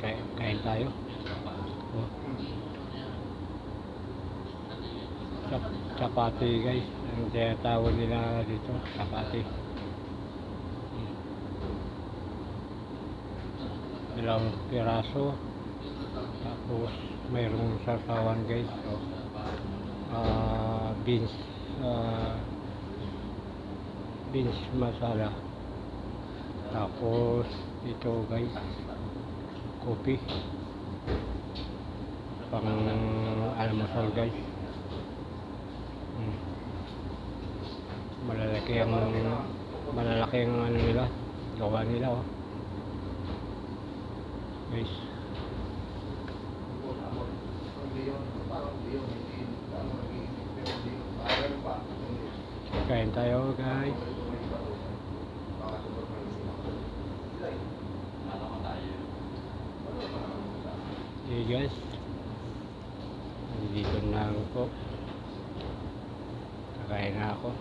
Kain tayo. Oh, chapati guys. Ang tinatawag nila dito, chapati. Dalawang piraso. Tapos mayroong sarsawan guys. So, beans beans masala. Tapos ito guys, kopi pang almusal guys. Malalaki ang ano nila, gawa nila oh guys. Kain tayo guys. Okay guys, dito na ako. Kakain na ako.